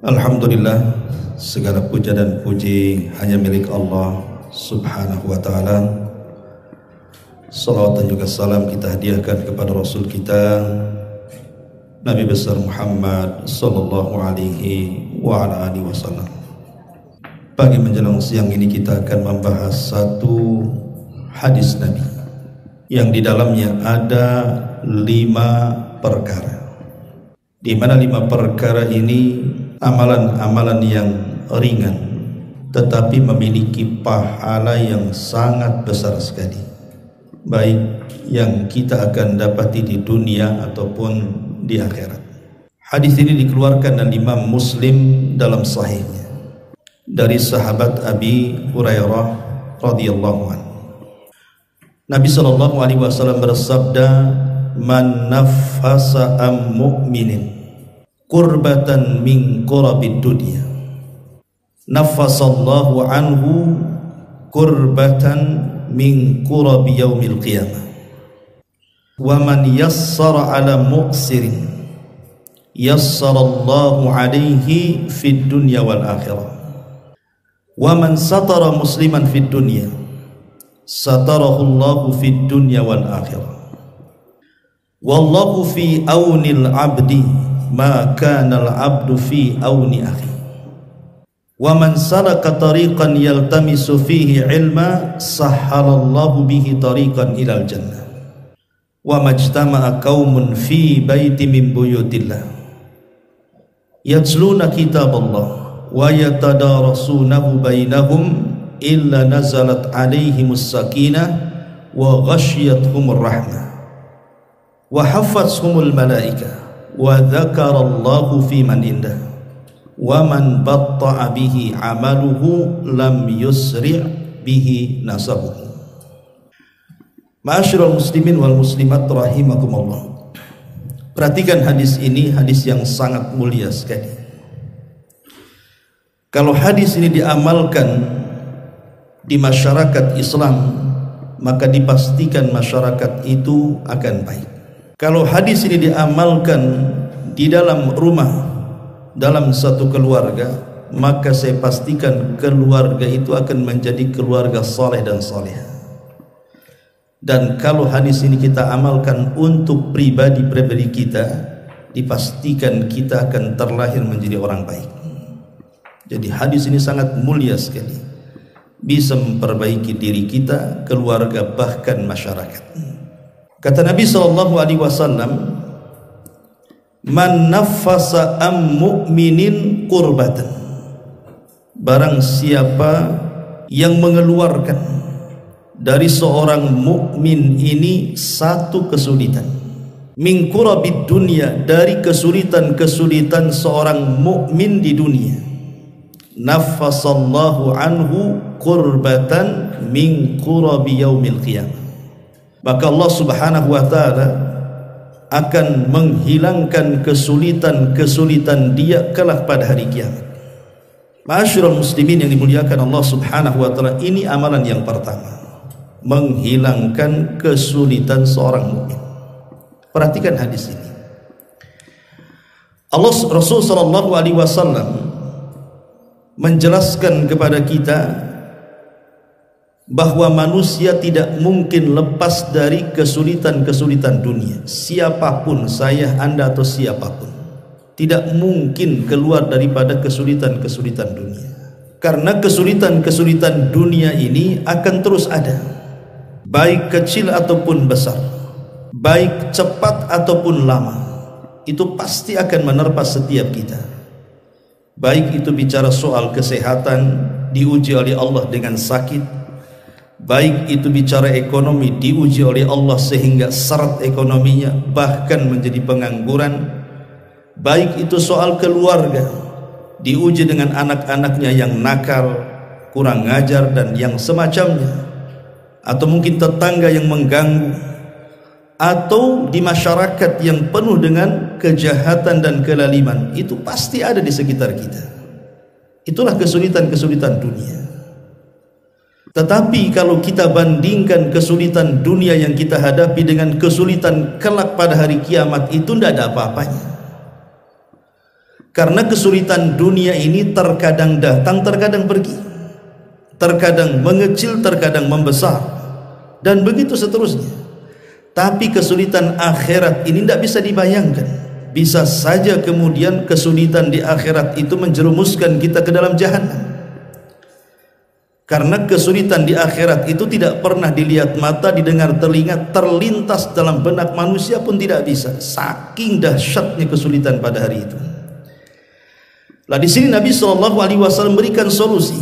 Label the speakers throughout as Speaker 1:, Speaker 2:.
Speaker 1: Alhamdulillah, segala puja dan puji hanya milik Allah Subhanahu wa ta'ala. Salawat dan juga salam kita hadiahkan kepada Rasul kita Nabi besar Muhammad sallallahu alaihi wa ala alihi wasallam. Pagi menjelang siang ini kita akan membahas satu hadis Nabi yang di dalamnya ada 5 perkara, di mana 5 perkara ini amalan-amalan yang ringan tetapi memiliki pahala yang sangat besar sekali, baik yang kita akan dapati di dunia ataupun di akhirat. Hadis ini dikeluarkan oleh Imam Muslim dalam sahihnya dari sahabat Abi Hurairah radhiyallahu anhu. Nabi sallallahu alaihi wasallam bersabda, "Man naffasa am mu'minin kurbatan min kurabid dunya, nafasallahu anhu kurbatan min kurabi yaumil qiyamah. Wa man yassara ala mu'sirin yassarallahu alaihi fid dunya wal akhirah. Wa man satara musliman fid dunya satarahullahu fid dunya wal akhirah. Wallahu fi aunil abdi ma kana al-'abdu fi auni akhi. Wa man salaka tariqan yaltamisu fihi ilma sahhalallahu bihi tariqan ilal jannah. Wa majtama'a qaumun fi baiti min buyutillah yatluna kitaballah wa yatadarasunahu bainahum illa nazalat alaihimus sakinah wa ghashiyatuhumur rahmah wa hafathumul malaikah wa dzakarallahu fi man indah wa man batta'a bihi amaluhu lam yusri' bihi nasabuhu." Ma'asyiral muslimin wal muslimat rahimakumullah. Perhatikan hadis ini, hadis yang sangat mulia sekali. Kalau hadis ini diamalkan di masyarakat Islam, maka dipastikan masyarakat itu akan baik. Kalau hadis ini diamalkan di dalam rumah, dalam satu keluarga, maka saya pastikan keluarga itu akan menjadi keluarga saleh dan salehah. Dan kalau hadis ini kita amalkan untuk pribadi-pribadi kita, dipastikan kita akan terlahir menjadi orang baik. Jadi hadis ini sangat mulia sekali, bisa memperbaiki diri kita, keluarga, bahkan masyarakat. Kata Nabi sallallahu alaihi wasallam, "Man naffasa am mu'minin qurbatan." Barang siapa yang mengeluarkan dari seorang mukmin ini satu kesulitan, min kurabid dunya, dari kesulitan-kesulitan seorang mukmin di dunia, nafasallahu anhu qurbatan min kurabi yaumil qiyamah, maka Allah subhanahu wa ta'ala akan menghilangkan kesulitan-kesulitan dia kelak pada hari kiamat. Ma'asyiral muslimin yang dimuliakan Allah subhanahu wa ta'ala, ini amalan yang pertama, menghilangkan kesulitan seorang mukmin. Perhatikan hadis ini. Rasul sallallahu alaihi wasallam menjelaskan kepada kita bahwa manusia tidak mungkin lepas dari kesulitan-kesulitan dunia. Siapapun, saya, Anda atau siapapun, tidak mungkin keluar daripada kesulitan-kesulitan dunia. Karena kesulitan-kesulitan dunia ini akan terus ada, baik kecil ataupun besar, baik cepat ataupun lama, itu pasti akan menerpa setiap kita. Baik itu bicara soal kesehatan, diuji oleh Allah dengan sakit, baik itu bicara ekonomi, diuji oleh Allah sehingga syarat ekonominya bahkan menjadi pengangguran, baik itu soal keluarga, diuji dengan anak-anaknya yang nakal, kurang ngajar dan yang semacamnya, atau mungkin tetangga yang mengganggu, atau di masyarakat yang penuh dengan kejahatan dan kelaliman, itu pasti ada di sekitar kita. Itulah kesulitan-kesulitan dunia. Tetapi kalau kita bandingkan kesulitan dunia yang kita hadapi dengan kesulitan kelak pada hari kiamat, itu tidak ada apa-apanya. Karena kesulitan dunia ini terkadang datang, terkadang pergi, terkadang mengecil, terkadang membesar, dan begitu seterusnya. Tapi kesulitan akhirat ini tidak bisa dibayangkan. Bisa saja kemudian kesulitan di akhirat itu menjerumuskan kita ke dalam jahanam. Karena kesulitan di akhirat itu tidak pernah dilihat mata, didengar telinga, terlintas dalam benak manusia pun tidak bisa. Saking dahsyatnya kesulitan pada hari itu. Lah di sini Nabi SAW berikan solusi.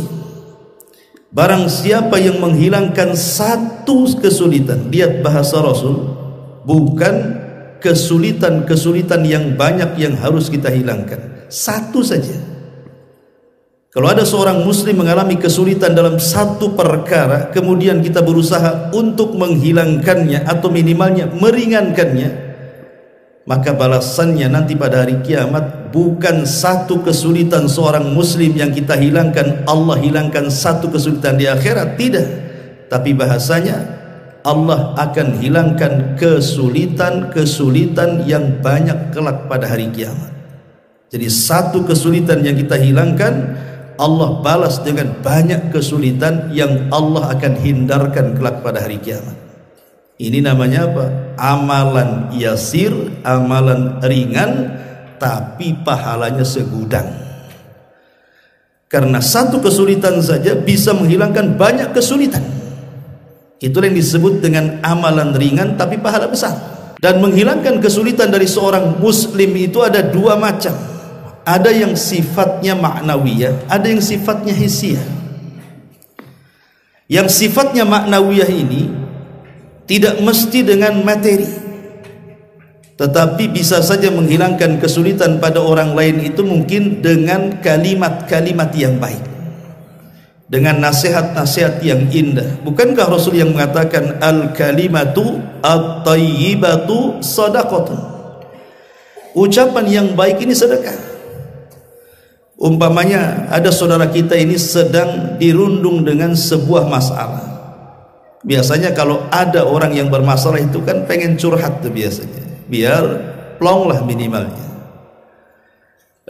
Speaker 1: Barang siapa yang menghilangkan satu kesulitan, lihat bahasa Rasul, bukan kesulitan-kesulitan yang banyak yang harus kita hilangkan, satu saja. Kalau ada seorang muslim mengalami kesulitan dalam satu perkara, kemudian kita berusaha untuk menghilangkannya atau minimalnya meringankannya, maka balasannya nanti pada hari kiamat bukan satu kesulitan seorang muslim yang kita hilangkan, Allah hilangkan satu kesulitan di akhirat, tidak. Tapi bahasanya Allah akan hilangkan kesulitan-kesulitan yang banyak kelak pada hari kiamat. Jadi satu kesulitan yang kita hilangkan, Allah balas dengan banyak kesulitan yang Allah akan hindarkan kelak pada hari kiamat. Ini namanya apa? Amalan yasir, amalan ringan, tapi pahalanya segudang. Karena satu kesulitan saja bisa menghilangkan banyak kesulitan. Itulah yang disebut dengan amalan ringan tapi pahala besar. Dan menghilangkan kesulitan dari seorang muslim itu ada dua macam. Ada yang sifatnya ma'nawiyah, ada yang sifatnya hissiyah. Yang sifatnya ma'nawiyah ini tidak mesti dengan materi, tetapi bisa saja menghilangkan kesulitan pada orang lain itu mungkin dengan kalimat-kalimat yang baik, dengan nasihat-nasihat yang indah. Bukankah Rasul yang mengatakan al-kalimatu at-tayyibatu sadaqatun? Ucapan yang baik ini sedekah. Umpamanya ada saudara kita ini sedang dirundung dengan sebuah masalah. Biasanya kalau ada orang yang bermasalah itu kan pengen curhat tuh biasanya, biar plong lah minimalnya.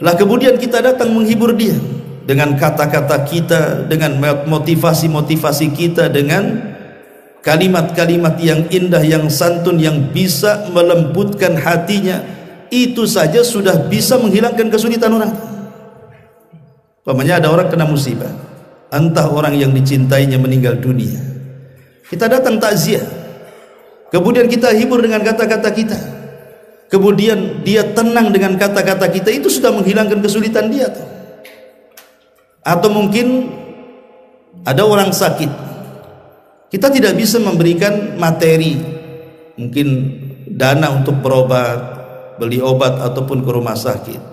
Speaker 1: Lah kemudian kita datang menghibur dia dengan kata-kata kita, dengan motivasi-motivasi kita, dengan kalimat-kalimat yang indah, yang santun, yang bisa melembutkan hatinya. Itu saja sudah bisa menghilangkan kesulitan orang. Umpamanya ada orang kena musibah, entah orang yang dicintainya meninggal dunia, kita datang takziah, kemudian kita hibur dengan kata-kata kita, kemudian dia tenang dengan kata-kata kita, itu sudah menghilangkan kesulitan dia tuh. Atau mungkin ada orang sakit, kita tidak bisa memberikan materi, mungkin dana untuk berobat, beli obat ataupun ke rumah sakit.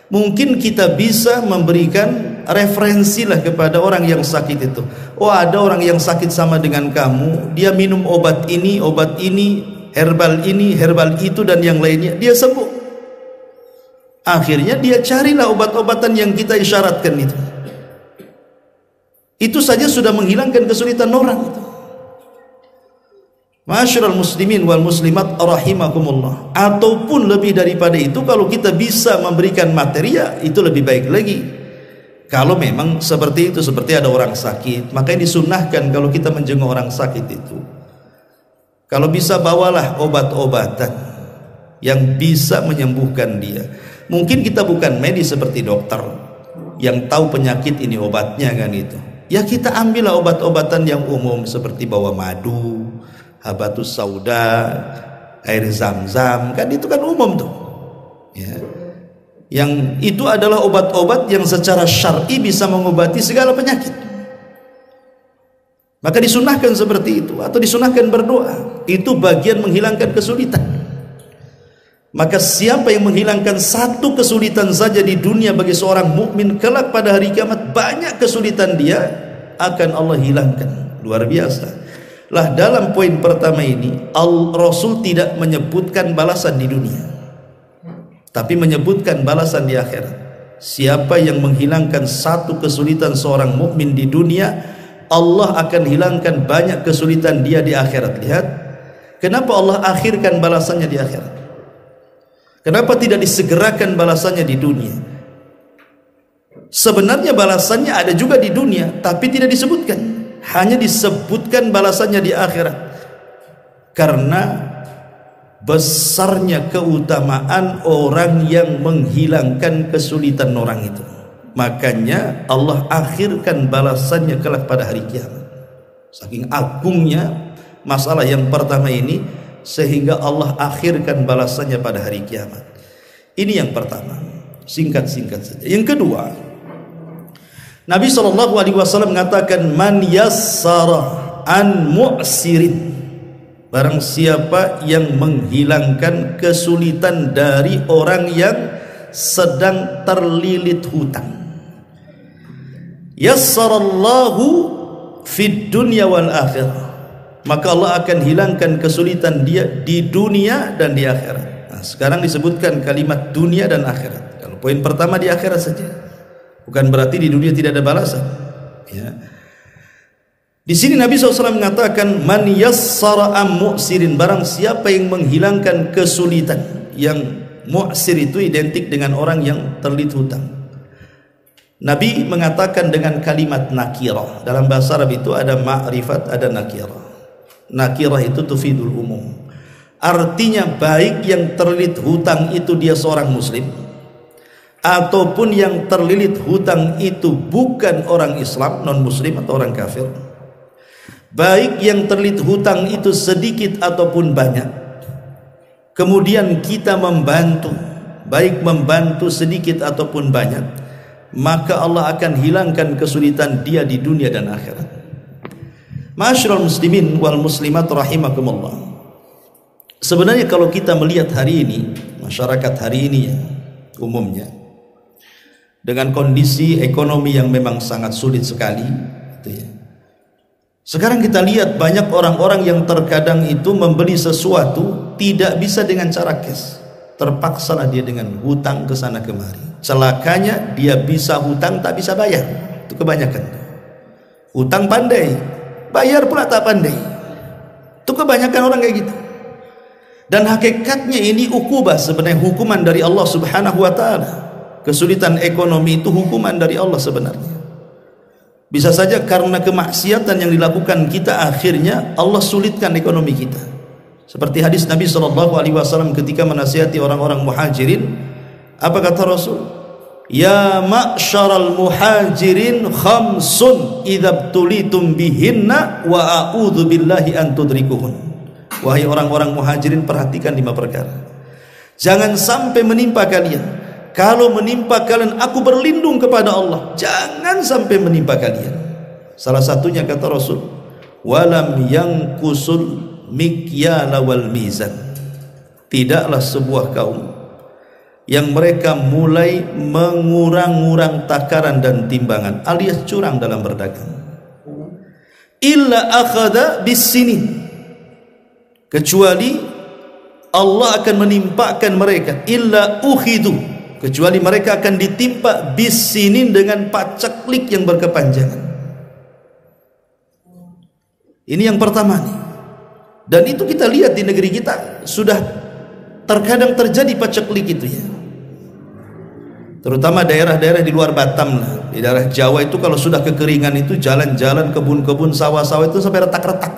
Speaker 1: Mungkin kita bisa memberikan referensi lah kepada orang yang sakit itu. Oh, ada orang yang sakit sama dengan kamu, dia minum obat ini, herbal ini, herbal itu dan yang lainnya, dia sembuh. Akhirnya dia carilah obat-obatan yang kita isyaratkan itu. Itu saja sudah menghilangkan kesulitan orang itu. Ma'asyiral muslimin wal muslimat rahimakumullah. Ataupun lebih daripada itu, kalau kita bisa memberikan materi, ya itu lebih baik lagi. Kalau memang seperti itu, seperti ada orang sakit, maka disunahkan kalau kita menjenguk orang sakit itu, kalau bisa bawalah obat-obatan yang bisa menyembuhkan dia. Mungkin kita bukan medis seperti dokter yang tahu penyakit ini obatnya kan itu. Ya kita ambillah obat-obatan yang umum seperti bawa madu, habatus sauda, air zam-zam, kan itu kan umum tuh ya. Yang itu adalah obat-obat yang secara syar'i bisa mengobati segala penyakit. Maka disunahkan seperti itu, atau disunahkan berdoa. Itu bagian menghilangkan kesulitan. Maka siapa yang menghilangkan satu kesulitan saja di dunia bagi seorang mukmin, kelak pada hari kiamat banyak kesulitan dia akan Allah hilangkan. Luar biasa. Lah dalam poin pertama ini, Rasul tidak menyebutkan balasan di dunia, tapi menyebutkan balasan di akhirat. Siapa yang menghilangkan satu kesulitan seorang mukmin di dunia, Allah akan hilangkan banyak kesulitan dia di akhirat. Lihat, kenapa Allah akhirkan balasannya di akhirat? Kenapa tidak disegerakan balasannya di dunia? Sebenarnya balasannya ada juga di dunia, tapi tidak disebutkan. Hanya disebutkan balasannya di akhirat. Karena besarnya keutamaan orang yang menghilangkan kesulitan orang itu. Makanya Allah akhirkan balasannya kelak pada hari kiamat. Saking agungnya masalah yang pertama ini, sehingga Allah akhirkan balasannya pada hari kiamat. Ini yang pertama, singkat-singkat saja. Yang kedua, Nabi SAW mengatakan, man yassara an mu'sirin, barang siapa yang menghilangkan kesulitan dari orang yang sedang terlilit hutang, yassarallahu fid dunya wal akhirah, maka Allah akan hilangkan kesulitan dia di dunia dan di akhirat. Nah, sekarang disebutkan kalimat dunia dan akhirat. Kalau poin pertama di akhirat saja, bukan berarti di dunia tidak ada balasan. Ya. Di sini Nabi SAW mengatakan, man yassara am mu'sirin, barang siapa yang menghilangkan kesulitan. Yang mu'sir itu identik dengan orang yang terlilit hutang. Nabi mengatakan dengan kalimat nakirah. Dalam bahasa Arab itu ada ma'rifat, ada nakirah. Nakirah itu tufidul umum. Artinya baik yang terlilit hutang itu dia seorang muslim, ataupun yang terlilit hutang itu bukan orang Islam, non muslim atau orang kafir. Baik yang terlilit hutang itu sedikit ataupun banyak, kemudian kita membantu, baik membantu sedikit ataupun banyak, maka Allah akan hilangkan kesulitan dia di dunia dan akhirat. Ma'asyiral muslimin wal muslimat rahimakumullah. Sebenarnya kalau kita melihat hari ini, masyarakat hari ini ya, umumnya dengan kondisi ekonomi yang memang sangat sulit sekali, gitu ya. Sekarang kita lihat banyak orang-orang yang terkadang itu membeli sesuatu tidak bisa dengan cara cash, terpaksalah dia dengan hutang ke sana kemari. Celakanya dia bisa hutang tak bisa bayar. Itu kebanyakan. Hutang pandai, bayar pula tak pandai. Itu kebanyakan orang kayak gitu. Dan hakikatnya ini ukubah, sebenarnya hukuman dari Allah Subhanahu wa taala. Kesulitan ekonomi itu hukuman dari Allah sebenarnya. Bisa saja karena kemaksiatan yang dilakukan kita, akhirnya Allah sulitkan ekonomi kita. Seperti hadis Nabi SAW ketika menasihati orang-orang muhajirin, apa kata Rasul? Ya ma'syaral muhajirin khamsun idzabtulitum bihinna wa a'udzu billahi an tudrikuhun. Wahai orang-orang muhajirin, perhatikan 5 perkara. Jangan sampai menimpa kalian. Kalau menimpa kalian, aku berlindung kepada Allah. Jangan sampai menimpa kalian. Salah satunya kata Rasul, walam yanqusul mikyala wal mizan. Tidaklah sebuah kaum yang mereka mulai mengurang-urang takaran dan timbangan, alias curang dalam berdagang. Illa akhadha bis-sinin, kecuali Allah akan menimpakan mereka. Illa ukhidu, kecuali mereka akan ditimpa bis-sinin dengan paceklik yang berkepanjangan. Ini yang pertama nih. Dan itu kita lihat di negeri kita sudah terkadang terjadi paceklik itu ya. Terutama daerah-daerah di luar Batam lah, di daerah Jawa itu kalau sudah kekeringan itu jalan-jalan, kebun-kebun, sawah-sawah itu sampai retak-retak.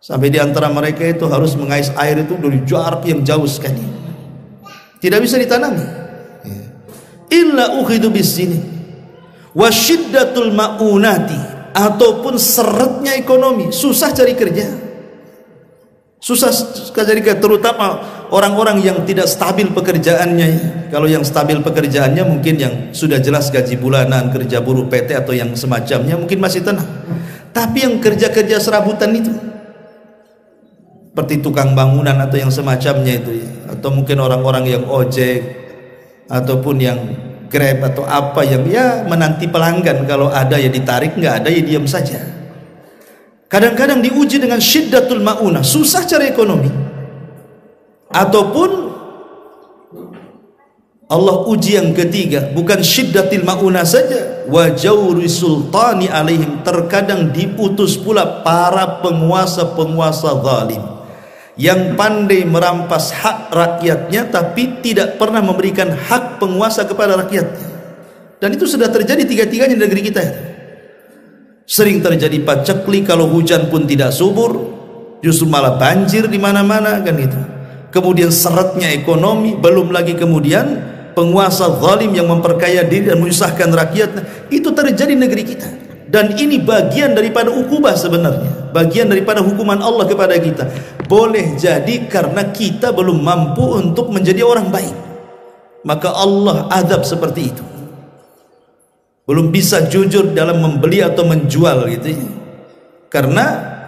Speaker 1: Sampai di antara mereka itu harus mengais air itu dari jarak yang jauh sekali. Tidak bisa ditanami. Illa ukhidu bis-sini wa syiddatul maunati, ataupun seretnya ekonomi, susah cari kerja. Susah cari kerja, terutama orang-orang yang tidak stabil pekerjaannya. Kalau yang stabil pekerjaannya mungkin yang sudah jelas gaji bulanan, kerja buruh PT atau yang semacamnya mungkin masih tenang. Tapi yang kerja-kerja serabutan itu, seperti tukang bangunan atau yang semacamnya itu ya, atau mungkin orang-orang yang ojek ataupun yang Grab atau apa yang ya menanti pelanggan, kalau ada ya ditarik, nggak ada ya diam saja. Kadang-kadang diuji dengan syiddatul maunah, susah cari ekonomi. Ataupun Allah uji yang ketiga, bukan syiddatil maunah saja, wa jawri sultani alaihim, terkadang diutus pula para penguasa-penguasa zalim yang pandai merampas hak rakyatnya tapi tidak pernah memberikan hak penguasa kepada rakyatnya. Dan itu sudah terjadi tiga-tiganya di negeri kita. Sering terjadi paceklik, kalau hujan pun tidak subur, justru malah banjir di mana-mana kan itu. Kemudian seretnya ekonomi, belum lagi kemudian penguasa zalim yang memperkaya diri dan menyusahkan rakyatnya. Itu terjadi di negeri kita. Dan ini bagian daripada ukubah sebenarnya, bagian daripada hukuman Allah kepada kita. Boleh jadi karena kita belum mampu untuk menjadi orang baik, maka Allah azab seperti itu. Belum bisa jujur dalam membeli atau menjual gitu ya. Karena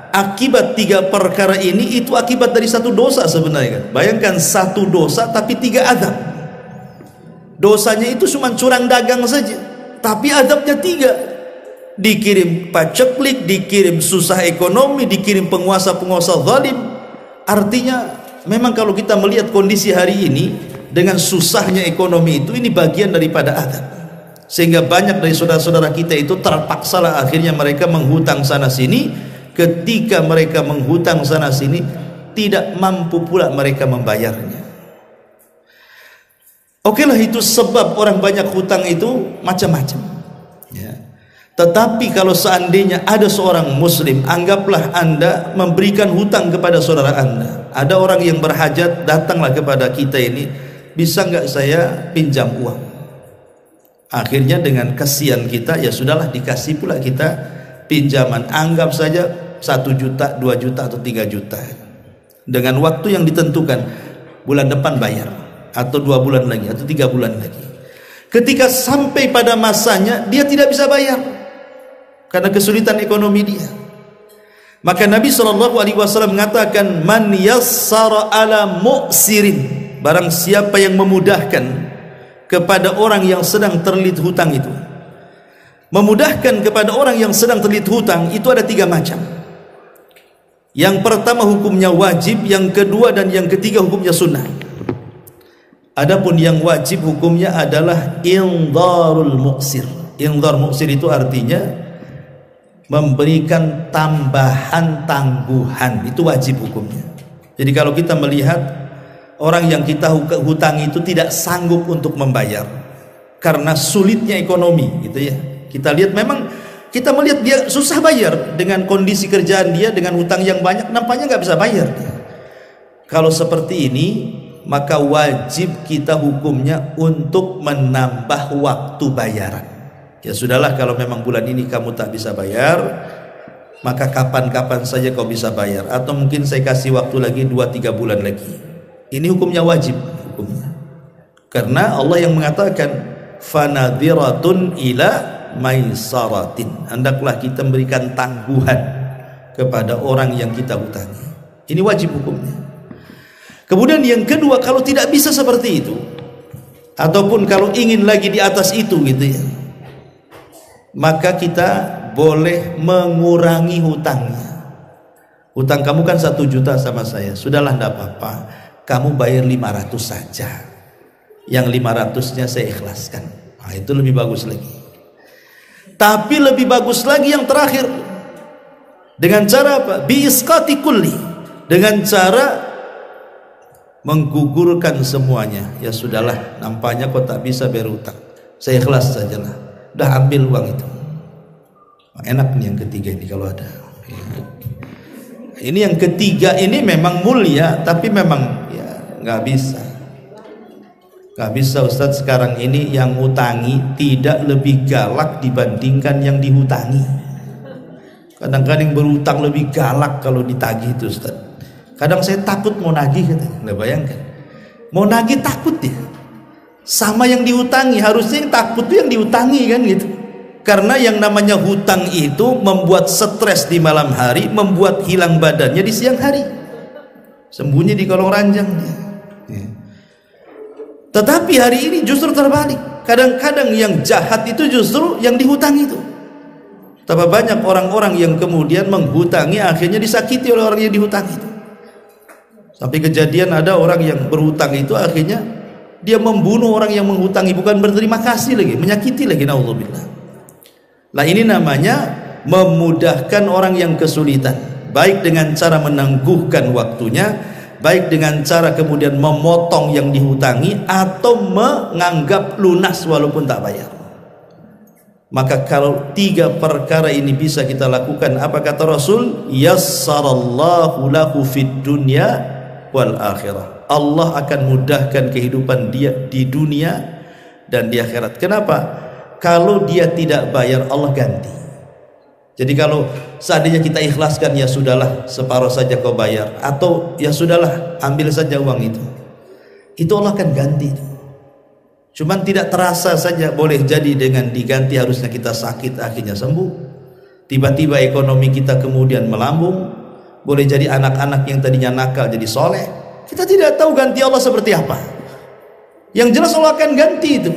Speaker 1: akibat tiga perkara ini itu akibat dari satu dosa sebenarnya kan. Bayangkan satu dosa tapi tiga azab. Dosanya itu cuma curang dagang saja, tapi azabnya tiga. Dikirim paceklik, dikirim susah ekonomi, dikirim penguasa-penguasa zalim. Artinya memang kalau kita melihat kondisi hari ini dengan susahnya ekonomi itu, ini bagian daripada azab. Sehingga banyak dari saudara-saudara kita itu terpaksalah akhirnya mereka menghutang sana sini. Ketika mereka menghutang sana sini, tidak mampu pula mereka membayarnya. Okelah, itu sebab orang banyak hutang itu macam-macam ya. Tetapi kalau seandainya ada seorang muslim, anggaplah Anda memberikan hutang kepada saudara Anda. Ada orang yang berhajat, datanglah kepada kita ini, bisa nggak saya pinjam uang? Akhirnya dengan kasihan kita, ya sudahlah dikasih pula kita pinjaman. Anggap saja 1 juta, 2 juta atau 3 juta. Dengan waktu yang ditentukan, bulan depan bayar, atau 2 bulan lagi, atau 3 bulan lagi. Ketika sampai pada masanya, dia tidak bisa bayar karena kesulitan ekonomi dia. Maka Nabi SAW mengatakan, man yassara ala mu'sirin, barang siapa yang memudahkan kepada orang yang sedang terlilit hutang itu. Memudahkan kepada orang yang sedang terlilit hutang itu ada 3 macam. Yang pertama hukumnya wajib, yang kedua dan yang ketiga hukumnya sunnah. Adapun yang wajib hukumnya adalah indharul mu'sir. Indhar mu'sir itu artinya memberikan tambahan tangguhan, itu wajib hukumnya. Jadi kalau kita melihat orang yang kita hutang itu tidak sanggup untuk membayar karena sulitnya ekonomi gitu ya. Kita lihat memang, kita melihat dia susah bayar dengan kondisi kerjaan dia, dengan hutang yang banyak, nampaknya nggak bisa bayar dia. Kalau seperti ini, maka wajib kita hukumnya untuk menambah waktu bayaran. Ya sudahlah, kalau memang bulan ini kamu tak bisa bayar, maka kapan-kapan saja kau bisa bayar, atau mungkin saya kasih waktu lagi 2-3 bulan lagi. Ini hukumnya wajib hukumnya. Karena Allah yang mengatakan fanadhiratun ila maisaratin, hendaklah kita memberikan tangguhan kepada orang yang kita hutangi. Ini wajib hukumnya. Kemudian yang kedua, kalau tidak bisa seperti itu, ataupun kalau ingin lagi di atas itu gitu ya, maka kita boleh mengurangi hutangnya. Hutang kamu kan 1 juta sama saya, sudahlah tidak apa-apa, kamu bayar 500 saja, yang 500-nya saya ikhlaskan. Nah, itu lebih bagus lagi. Tapi lebih bagus lagi yang terakhir, dengan cara apa? Biisqati kulli, dengan cara menggugurkan semuanya. Ya sudahlah, nampaknya kok tak bisa bayar hutang, saya ikhlas sajalah, udah ambil uang itu. Enak nih yang ketiga ini kalau ada. Ini yang ketiga ini memang mulia, tapi memang nggak bisa Ustadz. Sekarang ini yang ngutangi tidak lebih galak dibandingkan yang dihutangi. Kadang-kadang yang berutang lebih galak kalau ditagih itu Ustadz. Kadang saya takut mau nagih katanya. Nggak bayangkan, mau nagih takut dia, sama yang dihutangi. Harusnya yang takut tuh yang dihutangi kan gitu. Karena yang namanya hutang itu membuat stres di malam hari, membuat hilang badannya di siang hari, sembunyi di kolong ranjang dia. Tetapi hari ini justru terbalik. Kadang-kadang yang jahat itu justru yang dihutang itu. Betapa banyak orang-orang yang kemudian menghutangi akhirnya disakiti oleh orang yang dihutang itu. Sampai kejadian ada orang yang berhutang itu akhirnya dia membunuh orang yang menghutangi, bukan berterima kasih lagi, menyakiti lagi, naudzubillah. Nah ini namanya memudahkan orang yang kesulitan, baik dengan cara menangguhkan waktunya, baik dengan cara kemudian memotong yang dihutangi, atau menganggap lunas walaupun tak bayar. Maka kalau 3 perkara ini bisa kita lakukan, apa kata Rasul? Yassarallahu lahu fid dunya wal akhirah. Allah akan mudahkan kehidupan dia di dunia dan di akhirat. Kenapa? Kalau dia tidak bayar, Allah ganti. Jadi kalau seandainya kita ikhlaskan, ya sudahlah, separuh saja kau bayar, atau ya sudahlah, ambil saja uang itu Allah akan ganti. Cuman tidak terasa saja, boleh jadi dengan diganti harusnya kita sakit akhirnya sembuh. Tiba-tiba ekonomi kita kemudian melambung. Boleh jadi anak-anak yang tadinya nakal jadi soleh. Kita tidak tahu ganti Allah seperti apa. Yang jelas Allah akan ganti itu.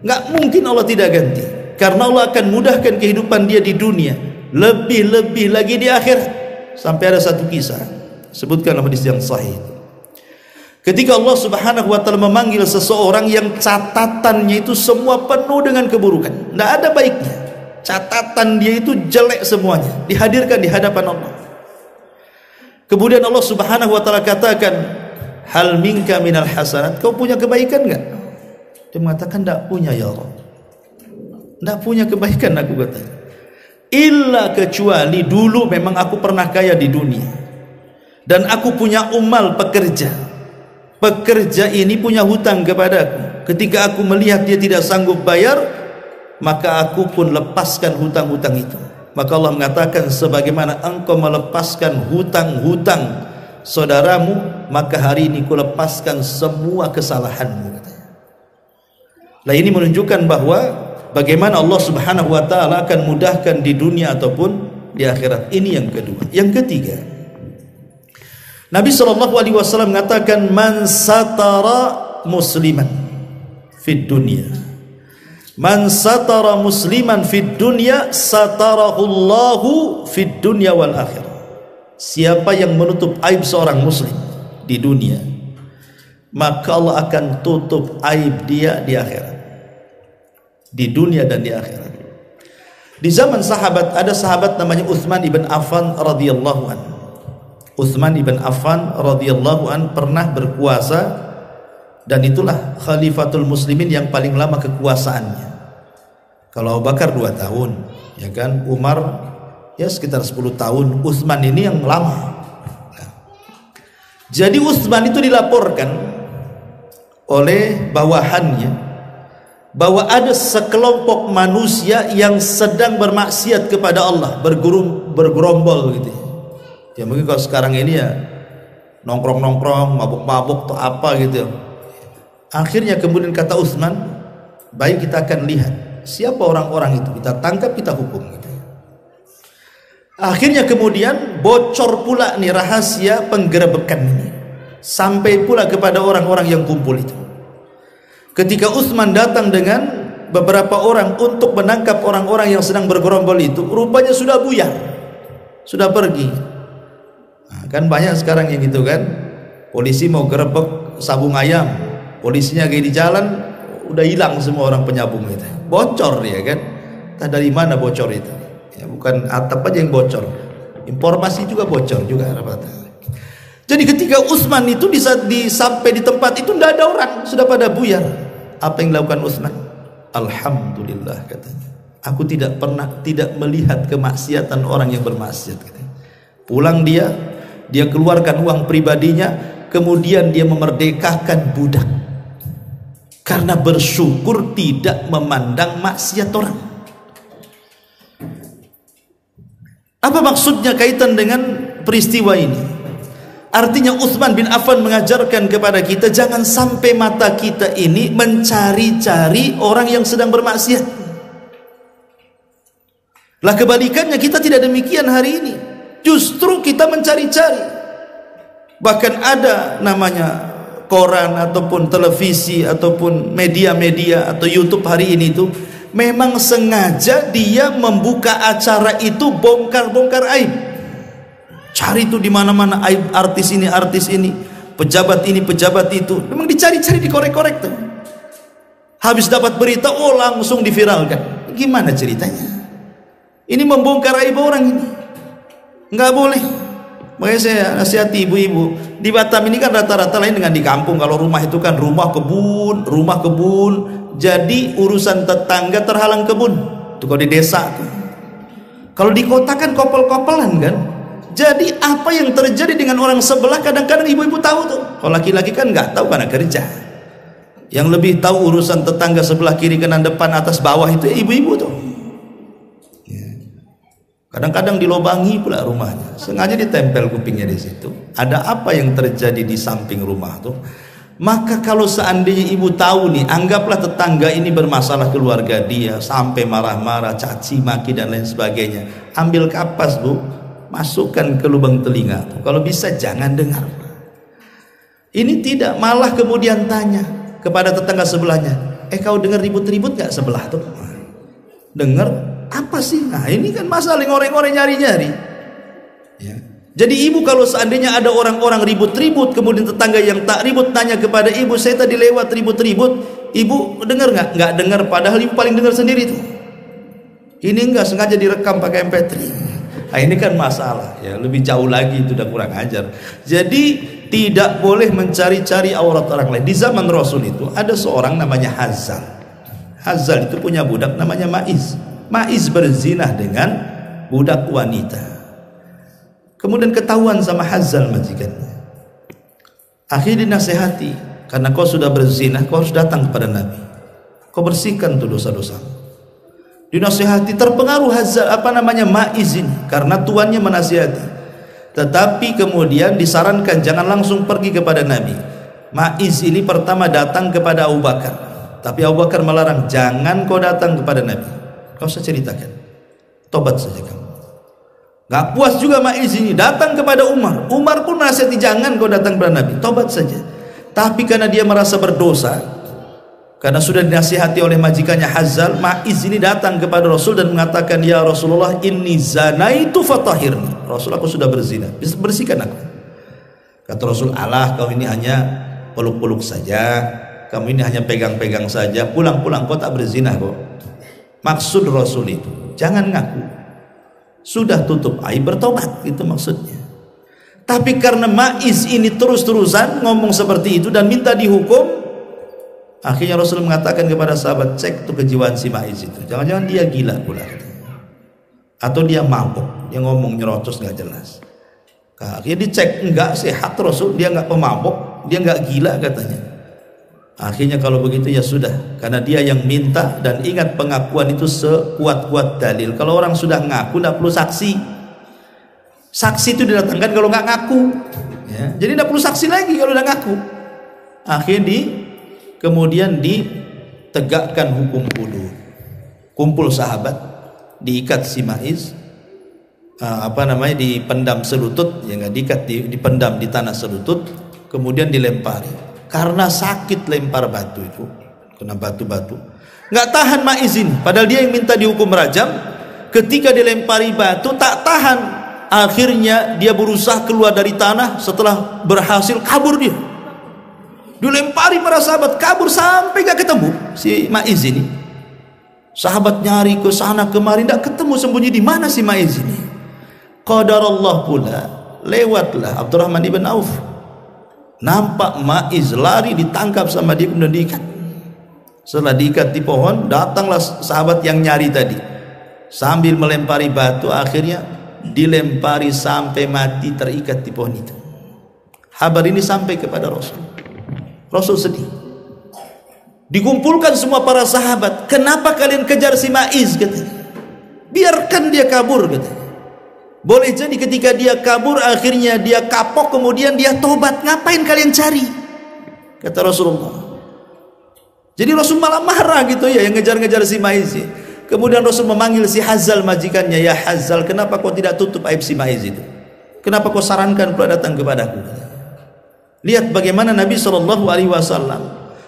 Speaker 1: Nggak mungkin Allah tidak ganti. Karena Allah akan mudahkan kehidupan dia di dunia. Lebih-lebih lagi di akhirat. Sampai ada satu kisah, sebutkan hadis yang sahih. Ketika Allah Subhanahu wa taala memanggil seseorang yang catatannya itu semua penuh dengan keburukan, tidak ada baiknya, catatan dia itu jelek semuanya, dihadirkan di hadapan Allah. Kemudian Allah Subhanahu wa taala katakan, hal minka minal hasanat, kau punya kebaikan enggak? Dia mengatakan, tidak punya ya Allah, tidak punya kebaikan aku, katanya. Illa, kecuali dulu memang aku pernah kaya di dunia dan aku punya umal, pekerja ini punya hutang kepadaku. Ketika aku melihat dia tidak sanggup bayar, maka aku pun lepaskan hutang-hutang itu. Maka Allah mengatakan, sebagaimana engkau melepaskan hutang-hutang saudaramu, maka hari ini ku lepaskan semua kesalahanmu, katanya. Nah, ini menunjukkan bahwa bagaimana Allah Subhanahu wa taala akan mudahkan di dunia ataupun di akhirat. Ini yang kedua. Yang ketiga, Nabi SAW mengatakan, man satara musliman fid dunya, man satara musliman fid dunya satarahullahu fid dunya wal akhirah. Siapa yang menutup aib seorang muslim di dunia, maka Allah akan tutup aib dia di akhirat, di dunia dan di akhirat. Di zaman sahabat, ada sahabat namanya Utsman ibn Affan radhiyallahu anhu. Utsman ibn Affan radhiyallahu an pernah berkuasa, dan itulah khalifatul muslimin yang paling lama kekuasaannya. Kalau Abu Bakar 2 tahun, ya kan, Umar ya sekitar 10 tahun, Utsman ini yang lama. Jadi Utsman itu dilaporkan oleh bawahannya bahwa ada sekelompok manusia yang sedang bermaksiat kepada Allah, bergerombol gitu. Ya mungkin kalau sekarang ini ya nongkrong-nongkrong, mabuk-mabuk atau apa gitu. Akhirnya kemudian kata Utsman, baik, kita akan lihat siapa orang-orang itu, kita tangkap, kita hukum gitu. Akhirnya kemudian bocor pula nih rahasia penggerebekan ini, sampai pula kepada orang-orang yang kumpul itu. Ketika Utsman datang dengan beberapa orang untuk menangkap orang-orang yang sedang bergerombol itu, rupanya sudah buyar, sudah pergi. Nah, kan banyak sekarang yang gitu kan, polisi mau gerebek sabung ayam, polisinya kayak di jalan, udah hilang semua orang penyabung itu, bocor ya kan. Entah dari mana bocor itu ya, bukan atap aja yang bocor, informasi juga bocor juga. Jadi ketika Utsman itu sampai di tempat itu tidak ada orang, sudah pada buyar. Apa yang dilakukan Utsman? Alhamdulillah, katanya, aku tidak pernah tidak melihat kemaksiatan orang yang bermaksiat, katanya. Pulang dia keluarkan uang pribadinya, kemudian dia memerdekakan budak karena bersyukur tidak memandang maksiat orang. Apa maksudnya kaitan dengan peristiwa ini? Artinya Utsman bin Affan mengajarkan kepada kita, jangan sampai mata kita ini mencari-cari orang yang sedang bermaksiat. Lah kebalikannya, kita tidak demikian hari ini. Justru kita mencari-cari. Bahkan ada namanya koran ataupun televisi ataupun media-media atau YouTube hari ini itu memang sengaja dia membuka acara itu bongkar-bongkar aib. Cari itu di mana-mana aib artis ini, pejabat ini, pejabat itu. Memang dicari-cari, dikorek-korek tuh. Habis dapat berita, oh langsung diviralkan. Gimana ceritanya? Ini membongkar aib orang ini. Nggak boleh. Makanya saya nasihati ibu-ibu, di Batam ini kan rata-rata lain dengan di kampung. Kalau rumah itu kan rumah kebun, jadi urusan tetangga terhalang kebun. Itu kalau di desa tuh. Kalau di kota kan kopel-kopelan kan. Jadi apa yang terjadi dengan orang sebelah kadang-kadang ibu-ibu tahu tuh. Kalau laki-laki kan nggak tahu karena kerja. Yang lebih tahu urusan tetangga sebelah kiri kanan depan atas bawah itu ibu-ibu tuh. Kadang-kadang dilobangi pula rumahnya, sengaja ditempel kupingnya di situ. Ada apa yang terjadi di samping rumah tuh? Maka kalau seandainya ibu tahu nih, anggaplah tetangga ini bermasalah keluarga dia, sampai marah-marah, caci maki dan lain sebagainya. Ambil kapas bu, masukkan ke lubang telinga. Kalau bisa jangan dengar. Ini tidak, malah kemudian tanya kepada tetangga sebelahnya, kau dengar ribut-ribut gak sebelah tuh? Dengar apa sih? Nah ini kan masalah ngoreng-ngoreng nyari-nyari. Ya. Jadi ibu kalau seandainya ada orang-orang ribut-ribut, kemudian tetangga yang tak ribut tanya kepada ibu, saya tadi lewat ribut-ribut, ibu dengar nggak? Nggak dengar, padahal ibu paling dengar sendiri tuh. Ini enggak sengaja direkam pakai MP3. Nah ini kan masalah, ya lebih jauh lagi itu udah kurang ajar. Jadi tidak boleh mencari-cari aurat orang lain. Di zaman Rasul itu ada seorang namanya Hazal. Hazal itu punya budak namanya Maiz. Maiz berzinah dengan budak wanita. Kemudian ketahuan sama Hazal majikannya. Akhirnya dinasehati, karena kau sudah berzina, kau harus datang kepada Nabi. Kau bersihkan tuh dosa-dosa. Dinasehati, terpengaruh Hazal Maiz ini karena tuannya menasihati. Tetapi kemudian disarankan jangan langsung pergi kepada Nabi. Maiz ini pertama datang kepada Abu Bakar, tapi Abu Bakar melarang, jangan kau datang kepada Nabi. Kau usah ceritakan, tobat saja kamu. Gak puas juga Maiz ini, datang kepada Umar. Umar pun menasihati, jangan kau datang kepada Nabi, tobat saja. Tapi karena dia merasa berdosa, karena sudah dinasihati oleh majikannya Hazal, Maiz ini datang kepada Rasul dan mengatakan, ya Rasulullah, inni zanaitu fatahirni. Rasul, aku sudah berzina, bersihkan aku. Kata Rasul, alah kau ini hanya peluk-peluk saja, kamu ini hanya pegang-pegang saja, pulang-pulang kau tak berzina kok. Maksud Rasul itu, jangan ngaku sudah tutup aib, bertobat, itu maksudnya. Tapi karena Maiz ini terus-terusan ngomong seperti itu dan minta dihukum, akhirnya Rasul mengatakan kepada sahabat, cek tuh kejiwaan si Maiz itu, jangan-jangan dia gila pula, atau dia mabuk, dia ngomong nyerocos gak jelas. Akhirnya dicek, enggak, sehat Rasul, dia enggak pemabuk, dia enggak gila katanya. Akhirnya kalau begitu ya sudah, karena dia yang minta, dan ingat pengakuan itu sekuat-kuat dalil. Kalau orang sudah ngaku tidak perlu saksi. Saksi itu didatangkan kalau nggak ngaku, ya. Jadi tidak perlu saksi lagi kalau udah ngaku. Akhirnya kemudian ditegakkan hukum kudu. Kumpul sahabat, diikat si Maiz, dipendam selutut, ya nggak diikat, dipendam di tanah selutut, kemudian dilempari. Karena sakit lempar batu itu, kena batu-batu, nggak tahan Maiz ini, padahal dia yang minta dihukum rajam. Ketika dilempari batu tak tahan, akhirnya dia berusaha keluar dari tanah. Setelah berhasil kabur, dia dilempari para sahabat, kabur sampai nggak ketemu si Maiz ini. Sahabat nyari ke sana kemari, nggak ketemu, sembunyi di mana si Maiz ini. Qadarullah pula, lewatlah Abdurrahman ibn Auf, nampak Maiz lari, ditangkap sama dia, kemudian diikat. Setelah diikat di pohon, datanglah sahabat yang nyari tadi sambil melempari batu, akhirnya dilempari sampai mati, terikat di pohon itu. Kabar ini sampai kepada Rasul. Rasul sedih. Dikumpulkan semua para sahabat, kenapa kalian kejar si Maiz, katanya. Biarkan dia kabur, katanya. Boleh jadi ketika dia kabur, akhirnya dia kapok, kemudian dia tobat. Ngapain kalian cari? Kata Rasulullah. Jadi Rasul malah marah gitu ya, yang ngejar-ngejar si Maiz. Kemudian Rasul memanggil si Hazal majikannya, ya Hazal, kenapa kau tidak tutup aib si Maiz itu? Kenapa kau sarankan pula datang kepadaku? Lihat bagaimana Nabi SAW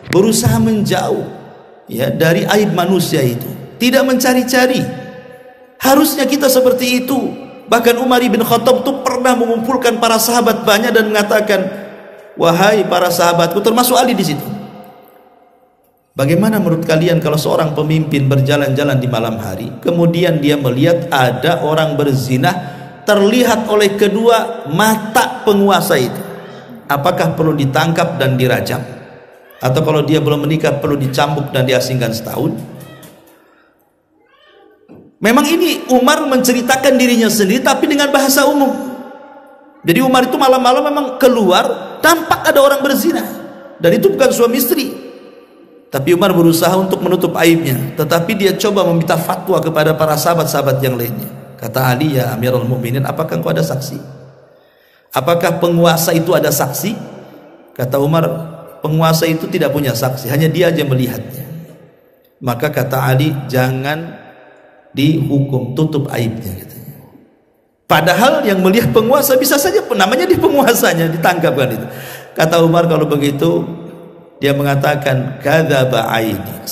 Speaker 1: berusaha menjauh, ya, dari aib manusia itu, tidak mencari-cari. Harusnya kita seperti itu. Bahkan Umar bin Khattab itu pernah mengumpulkan para sahabat banyak dan mengatakan, wahai para sahabatku, termasuk Ali di situ. Bagaimana menurut kalian kalau seorang pemimpin berjalan-jalan di malam hari, kemudian dia melihat ada orang berzina terlihat oleh kedua mata penguasa itu? Apakah perlu ditangkap dan dirajam? Atau kalau dia belum menikah perlu dicambuk dan diasingkan setahun? Memang ini Umar menceritakan dirinya sendiri tapi dengan bahasa umum. Jadi Umar itu malam-malam memang keluar, tampak ada orang berzina, dan itu bukan suami istri. Tapi Umar berusaha untuk menutup aibnya, tetapi dia coba meminta fatwa kepada para sahabat-sahabat yang lainnya. Kata Ali, ya Amirul Mukminin, apakah engkau ada saksi? Apakah penguasa itu ada saksi? Kata Umar, penguasa itu tidak punya saksi, hanya dia aja melihatnya. Maka kata Ali, jangan dihukum, tutup aibnya katanya. Padahal yang melihat penguasa bisa saja namanya di penguasanya ditangkapkan itu. Kata Umar, kalau begitu dia mengatakan kadzaba aini,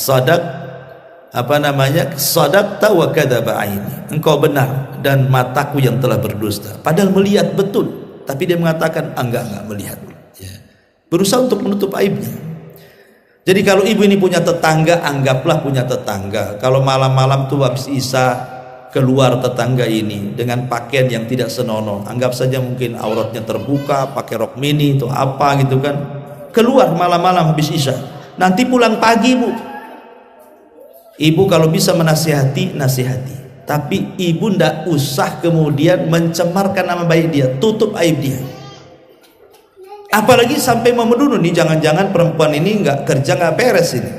Speaker 1: sadaqta wa kadzaba aini, engkau benar dan mataku yang telah berdusta. Padahal melihat betul, tapi dia mengatakan enggak melihat ya. Berusaha untuk menutup aibnya. Jadi kalau ibu ini punya tetangga, anggaplah punya tetangga. Kalau malam-malam tuh habis isya keluar tetangga ini dengan pakaian yang tidak senonoh, anggap saja mungkin auratnya terbuka, pakai rok mini itu apa gitu kan, keluar malam-malam habis isya, nanti pulang pagi bu, ibu kalau bisa menasihati, nasihati, tapi ibu ndak usah kemudian mencemarkan nama baik dia, tutup aib dia. Apalagi sampai menuduh nih, jangan-jangan perempuan ini nggak kerja, nggak beres ini.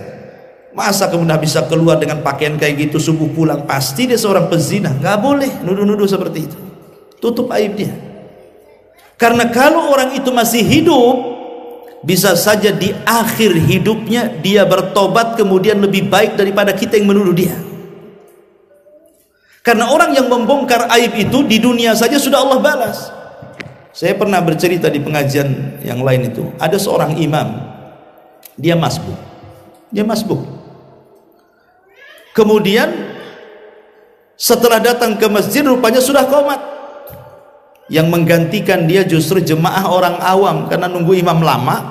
Speaker 1: Masa kemudian bisa keluar dengan pakaian kayak gitu, subuh pulang pasti dia seorang pezina. Nggak boleh nuduh-nuduh seperti itu. Tutup aib dia. Karena kalau orang itu masih hidup, bisa saja di akhir hidupnya dia bertobat kemudian lebih baik daripada kita yang menuduh dia. Karena orang yang membongkar aib itu di dunia saja sudah Allah balas. Saya pernah bercerita di pengajian yang lain itu, ada seorang imam, dia masbuk. Kemudian setelah datang ke masjid rupanya sudah qomat. Yang menggantikan dia justru jemaah orang awam, karena nunggu imam lama,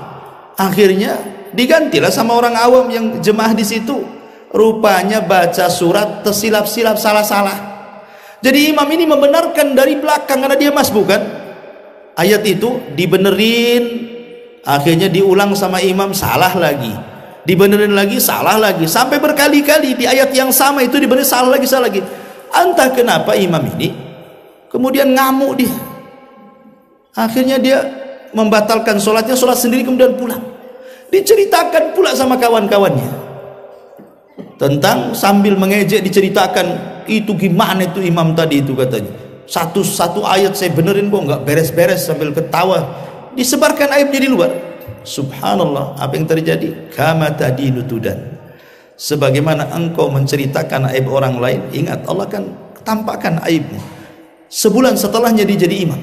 Speaker 1: akhirnya digantilah sama orang awam yang jemaah di situ. Rupanya baca surat tersilap-silap, salah-salah. Jadi imam ini membenarkan dari belakang karena dia masbuk kan. Ayat itu dibenerin, akhirnya diulang sama imam, salah lagi, dibenerin lagi, salah lagi, sampai berkali-kali di ayat yang sama itu dibenerin, salah lagi. Entah kenapa imam ini kemudian ngamuk dia, akhirnya dia membatalkan sholatnya, sholat sendiri kemudian pulang. Diceritakan pula sama kawan-kawannya tentang, sambil mengejek diceritakan, itu gimana itu imam tadi itu katanya, satu ayat saya benerin kok nggak beres-beres, sambil ketawa, disebarkan aibnya di luar. Subhanallah, apa yang terjadi? Kama tadinu tudan, sebagaimana engkau menceritakan aib orang lain, ingat Allah kan tampakkan aibnya. Sebulan setelahnya dia jadi imam,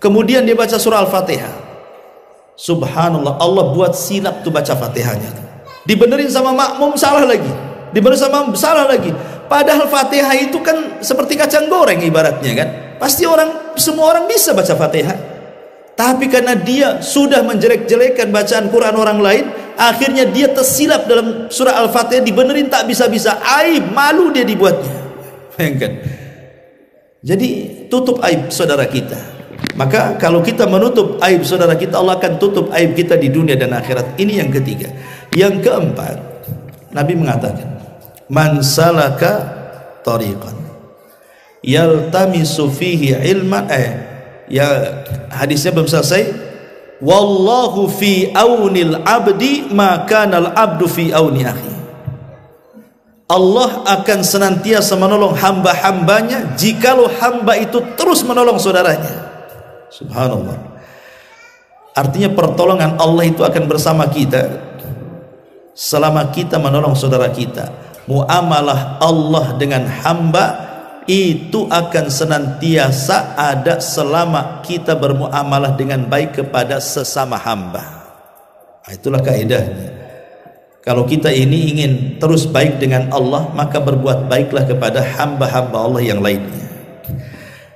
Speaker 1: kemudian dia baca surah Al-Fatihah. Subhanallah, Allah buat silap tuh baca Fatihahnya, dibenerin sama makmum, salah lagi, dibenerin sama salah lagi. Padahal Fatihah itu kan seperti kacang goreng ibaratnya kan, pasti semua orang bisa baca Fatihah. Tapi karena dia sudah menjelek-jelekan bacaan Quran orang lain, akhirnya dia tersilap dalam surah Al-Fatihah, dibenerin tak bisa-bisa, aib, malu dia dibuatnya. Bayangkan. Jadi tutup aib saudara kita. Maka kalau kita menutup aib saudara kita, Allah akan tutup aib kita di dunia dan akhirat. Ini yang ketiga. Yang keempat, Nabi mengatakan, man salaka tariqan yaltamisu fihi ilman, ya hadisnya belum selesai, wallahu fi aunil abdi ma kana al abdu fi auni akhi. Allah akan senantiasa menolong hamba-hambanya jikalau hamba itu terus menolong saudaranya. Subhanallah. Artinya pertolongan Allah itu akan bersama kita selama kita menolong saudara kita. Muamalah Allah dengan hamba itu akan senantiasa ada selama kita bermuamalah dengan baik kepada sesama hamba. Nah, itulah kaidahnya. Kalau kita ini ingin terus baik dengan Allah, maka berbuat baiklah kepada hamba-hamba Allah yang lainnya.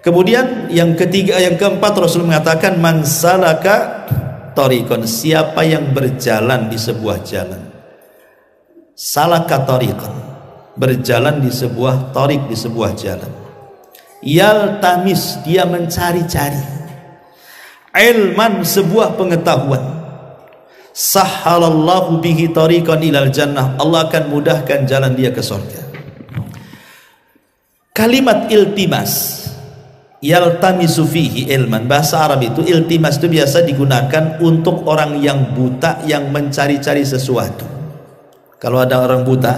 Speaker 1: Kemudian yang ketiga, yang keempat, Rasul mengatakan, man salaka tariqan, siapa yang berjalan di sebuah jalan. Salaka tariqan, berjalan di sebuah tariq, di sebuah jalan. Yaltamis, dia mencari-cari. Ilman, sebuah pengetahuan. Sahhalallahu bihi tariqan ilal jannah, Allah akan mudahkan jalan dia ke surga. Kalimat iltimas, yaltamisu fihi ilman, bahasa Arab itu iltimas itu biasa digunakan untuk orang yang buta yang mencari-cari sesuatu. Kalau ada orang buta,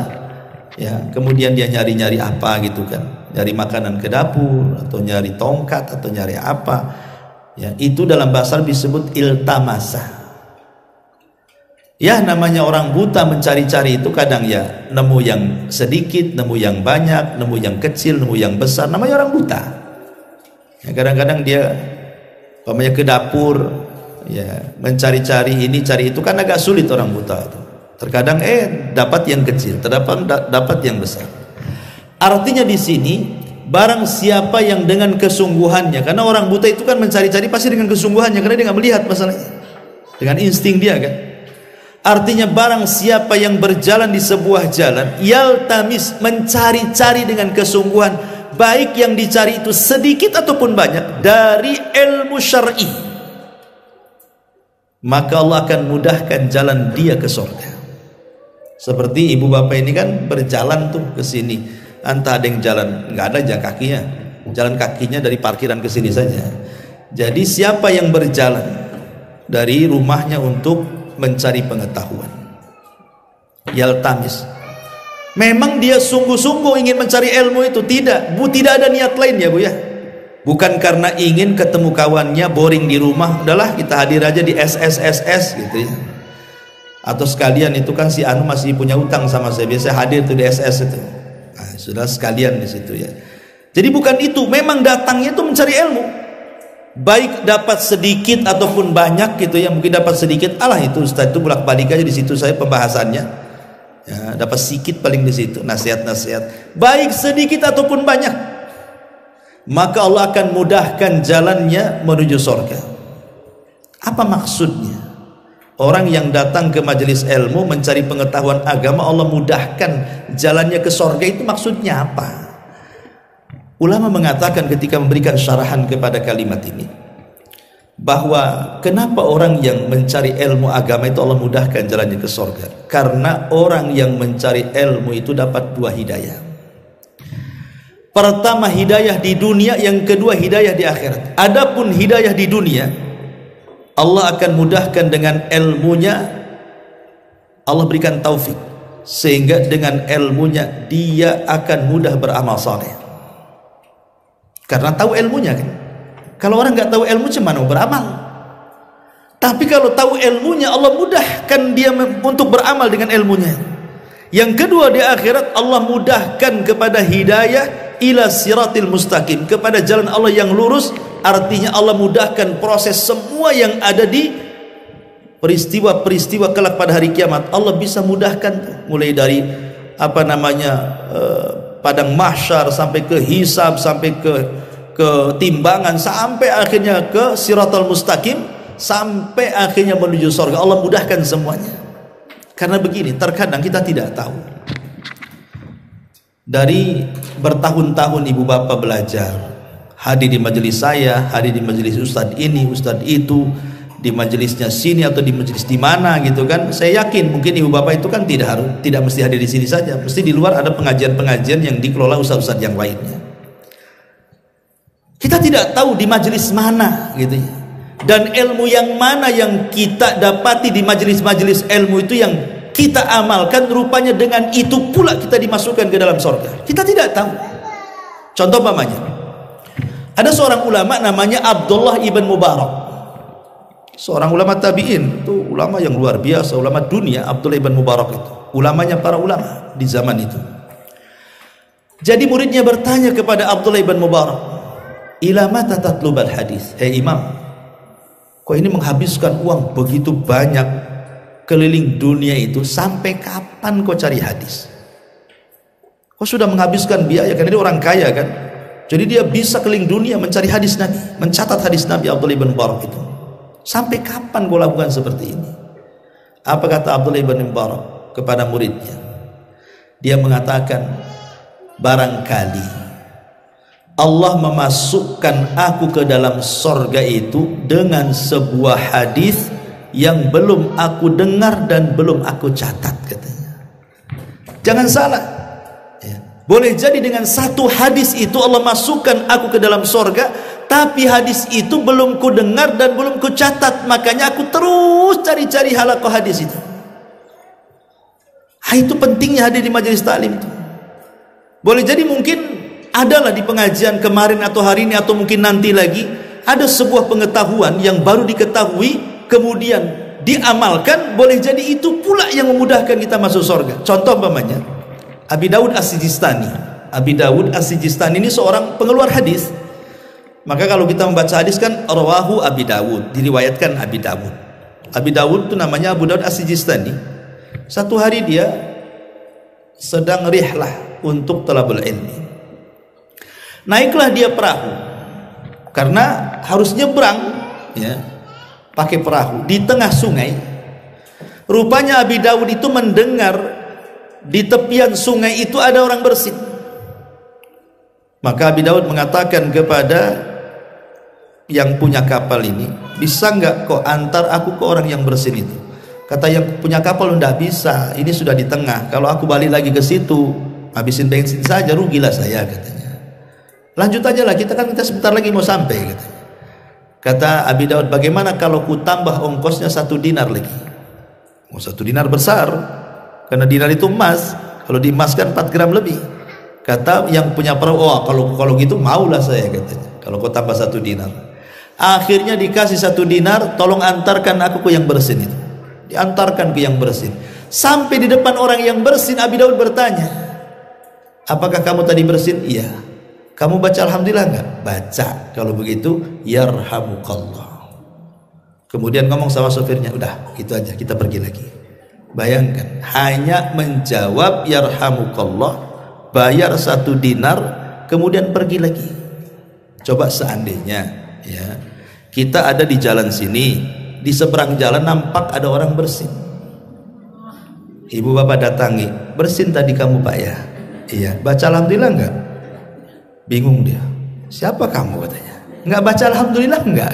Speaker 1: ya, kemudian dia nyari-nyari apa gitu kan, nyari makanan ke dapur atau nyari tongkat atau nyari apa, ya, itu dalam bahasa Arab disebut iltamasa. Ya, namanya orang buta mencari-cari itu kadang ya nemu yang sedikit, nemu yang banyak, nemu yang kecil, nemu yang besar, namanya orang buta. Ya, kadang-kadang dia umpamanya ke dapur, ya, mencari-cari ini cari itu, kan agak sulit orang buta itu. Terkadang dapat yang kecil, dapat yang besar. Artinya di sini barang siapa yang dengan kesungguhannya, karena orang buta itu kan mencari-cari pasti dengan kesungguhannya, karena dia nggak melihat masalahnya, dengan insting dia kan. Artinya barang siapa yang berjalan di sebuah jalan, yaltamis, mencari-cari dengan kesungguhan, baik yang dicari itu sedikit ataupun banyak dari ilmu syar'i, maka Allah akan mudahkan jalan dia ke surga. Seperti ibu bapak ini kan berjalan tuh ke sini, entah ada yang jalan, nggak ada jalan kakinya dari parkiran ke sini saja. Jadi siapa yang berjalan dari rumahnya untuk mencari pengetahuan, yaltamis, memang dia sungguh-sungguh ingin mencari ilmu itu, tidak ada niat lain ya Bu ya, bukan karena ingin ketemu kawannya boring di rumah, udahlah kita hadir aja di SSSS gitu ya, atau sekalian itu kan si Anu masih punya utang sama saya, biasa hadir tuh di SS itu, nah, sudah sekalian di situ ya. Jadi bukan itu, memang datangnya itu mencari ilmu, baik dapat sedikit ataupun banyak gitu ya. Mungkin dapat sedikit, alah itu Ustaz itu bolak-balik aja di situ saya pembahasannya, ya, dapat sedikit paling di situ nasihat-nasihat, baik sedikit ataupun banyak, maka Allah akan mudahkan jalannya menuju surga. Apa maksudnya? Orang yang datang ke majelis ilmu mencari pengetahuan agama, Allah mudahkan jalannya ke surga, itu maksudnya apa? Ulama mengatakan ketika memberikan syarahan kepada kalimat ini, bahwa kenapa orang yang mencari ilmu agama itu Allah mudahkan jalannya ke surga? Karena orang yang mencari ilmu itu dapat dua hidayah. Pertama hidayah di dunia, yang kedua hidayah di akhirat. Adapun hidayah di dunia, Allah akan mudahkan dengan ilmunya, Allah berikan taufik sehingga dengan ilmunya dia akan mudah beramal saleh. Karena tahu ilmunya kan. Kalau orang nggak tahu ilmu cuman mau beramal. Tapi kalau tahu ilmunya, Allah mudahkan dia untuk beramal dengan ilmunya. Yang kedua di akhirat, Allah mudahkan kepada hidayah ila siratil mustaqim, kepada jalan Allah yang lurus. Artinya Allah mudahkan proses semua yang ada di peristiwa-peristiwa kelak pada hari kiamat. Allah bisa mudahkan mulai dari padang mahsyar sampai ke hisab, sampai ke timbangan, sampai akhirnya ke siratal mustaqim, sampai akhirnya menuju surga. Allah mudahkan semuanya. Karena begini, terkadang kita tidak tahu. Dari bertahun-tahun ibu bapak belajar, hadir di majelis saya, hadir di majelis ustadz ini, ustadz itu, di majelisnya sini atau di majelis di mana gitu kan. Saya yakin mungkin ibu bapak itu kan tidak mesti hadir di sini saja, mesti di luar ada pengajian-pengajian yang dikelola ustaz-ustaz yang lainnya. Kita tidak tahu di majelis mana gitu ya. Dan ilmu yang mana yang kita dapati di majelis-majelis ilmu itu yang kita amalkan, rupanya dengan itu pula kita dimasukkan ke dalam surga. Kita tidak tahu. Contoh umpamanya, ada seorang ulama namanya Abdullah ibn Mubarak, seorang ulama tabi'in, itu ulama yang luar biasa, ulama dunia. Abdullah ibn Mubarak itu ulamanya para ulama di zaman itu. Jadi muridnya bertanya kepada Abdullah ibn Mubarak, ila mata tatlubal hadis, hei imam, kok ini menghabiskan uang begitu banyak keliling dunia itu, sampai kapan kau cari hadis? Kau sudah menghabiskan biaya, karena dia orang kaya kan, jadi dia bisa keliling dunia mencari hadis Nabi, mencatat hadis Nabi. Abdullah ibn Mubarak itu, sampai kapan kau lakukan seperti ini? Apa kata Abdullah ibn Mubarak kepada muridnya? Dia mengatakan, barangkali Allah memasukkan aku ke dalam surga itu dengan sebuah hadis yang belum aku dengar dan belum aku catat, katanya. Jangan salah ya. Boleh jadi dengan satu hadis itu Allah masukkan aku ke dalam sorga, tapi hadis itu belum ku dengar dan belum ku catat, makanya aku terus cari-cari halaqah hadis itu. Itu pentingnya hadir di majelis taklim itu. Boleh jadi mungkin adalah di pengajian kemarin atau hari ini atau mungkin nanti lagi ada sebuah pengetahuan yang baru diketahui kemudian diamalkan, boleh jadi itu pula yang memudahkan kita masuk sorga. Contoh umpamanya Abi Dawud As-Sijistani. Abi Dawud As-Sijistani ini seorang pengeluar hadis. Maka kalau kita membaca hadis kan rawahu Abi Dawud, diriwayatkan Abi Dawud. Abi Dawud itu namanya Abu Dawud As-Sijistani. Satu hari dia sedang rihlah untuk talabul ilmi. Naiklah dia perahu karena harus nyebrang, ya, pakai perahu di tengah sungai. Rupanya Abi Dawud itu mendengar di tepian sungai itu ada orang bersin. Maka Abi Dawud mengatakan kepada yang punya kapal ini, bisa nggak kok antar aku ke orang yang bersin itu? Kata yang punya kapal, enggak bisa, ini sudah di tengah, kalau aku balik lagi ke situ habisin bensin saja, rugilah saya, katanya. Lanjut aja lah, kita sebentar lagi mau sampai, katanya. Kata Abi Dawud, bagaimana kalau ku tambah ongkosnya 1 dinar lagi? 1 dinar besar, karena dinar itu emas, kalau diemaskan 4 gram lebih. Kata yang punya perahu, oh kalau gitu maulah saya, katanya, kalau kau tambah 1 dinar. Akhirnya dikasih 1 dinar, tolong antarkan aku ke yang bersin itu. Diantarkan ke yang bersin. Sampai di depan orang yang bersin, Abi Dawud bertanya, apakah kamu tadi bersin? Iya. Kamu baca alhamdulillah enggak? Baca. Kalau begitu, yarhamukallah. Kemudian ngomong sama sopirnya, udah itu aja, kita pergi lagi. Bayangkan, hanya menjawab yarhamukallah, bayar 1 dinar, kemudian pergi lagi. Coba seandainya, ya, kita ada di jalan sini, di seberang jalan nampak ada orang bersin. Ibu bapak datangi, bersin tadi kamu pak ya? Iya. Baca alhamdulillah enggak? Bingung dia, siapa kamu, katanya. Enggak baca alhamdulillah enggak?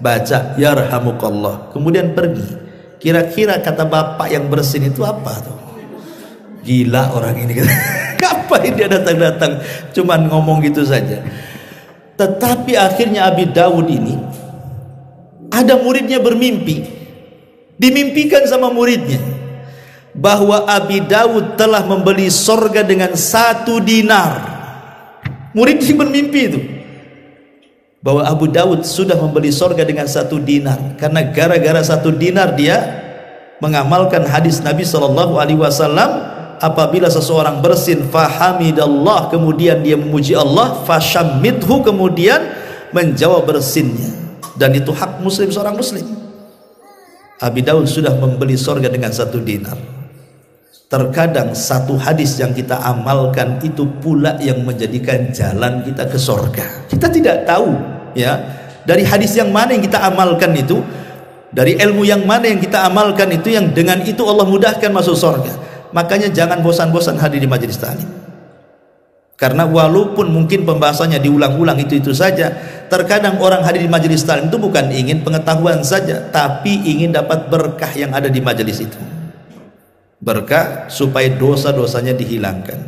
Speaker 1: Baca yarhamukallah, kemudian pergi. Kira-kira kata bapak yang bersin itu apa tuh? Gila orang ini. Ngapain dia datang-datang cuman ngomong gitu saja. Tetapi akhirnya Abi Dawud ini, ada muridnya bermimpi, dimimpikan sama muridnya bahwa Abi Dawud telah membeli sorga dengan 1 dinar. Murid ini bermimpi itu bahwa Abu Dawud sudah membeli sorga dengan 1 dinar, karena gara-gara 1 dinar dia mengamalkan hadis Nabi SAW, apabila seseorang bersin fahamidallah, kemudian dia memuji Allah, fashammidhu, kemudian menjawab bersinnya, dan itu hak muslim, seorang muslim. Abi Dawud sudah membeli sorga dengan 1 dinar. Terkadang satu hadis yang kita amalkan itu pula yang menjadikan jalan kita ke sorga. Kita tidak tahu, ya, dari hadis yang mana yang kita amalkan itu, dari ilmu yang mana yang kita amalkan itu, yang dengan itu Allah mudahkan masuk sorga. Makanya jangan bosan-bosan hadir di majelis taklim. Karena walaupun mungkin pembahasannya diulang-ulang itu saja, terkadang orang hadir di majelis taklim itu bukan ingin pengetahuan saja, tapi ingin dapat berkah yang ada di majelis itu. Berkah supaya dosa-dosanya dihilangkan.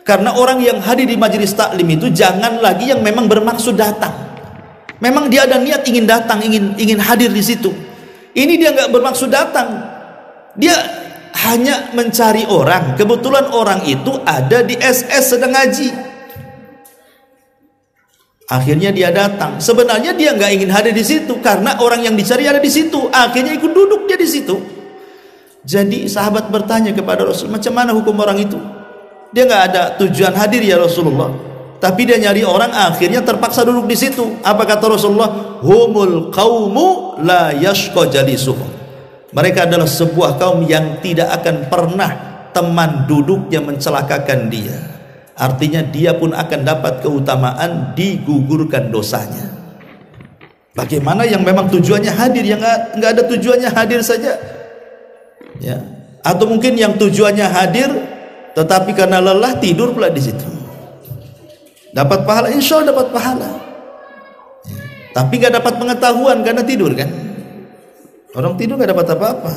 Speaker 1: Karena orang yang hadir di majelis taklim itu jangan lagi yang memang bermaksud datang. Memang dia ada niat ingin datang, ingin hadir di situ. Ini dia nggak bermaksud datang. Dia hanya mencari orang. Kebetulan orang itu ada di SS sedang ngaji. Akhirnya dia datang. Sebenarnya dia nggak ingin hadir di situ karena orang yang dicari ada di situ. Akhirnya ikut duduk dia di situ. Jadi sahabat bertanya kepada Rasul, macam mana hukum orang itu? Dia nggak ada tujuan hadir ya Rasulullah, tapi dia nyari orang, akhirnya terpaksa duduk di situ. Apa kata Rasulullah? Humul qaumu la yashqa jalisuhum. Mereka adalah sebuah kaum yang tidak akan pernah teman duduknya mencelakakan dia. Artinya dia pun akan dapat keutamaan, digugurkan dosanya. Bagaimana yang memang tujuannya hadir, yang nggak ada tujuannya hadir saja, ya? Atau mungkin yang tujuannya hadir tetapi karena lelah tidur pula di situ. Dapat pahala, insya Allah dapat pahala, ya. Tapi nggak dapat pengetahuan karena tidur kan. Orang tidur nggak dapat apa-apa,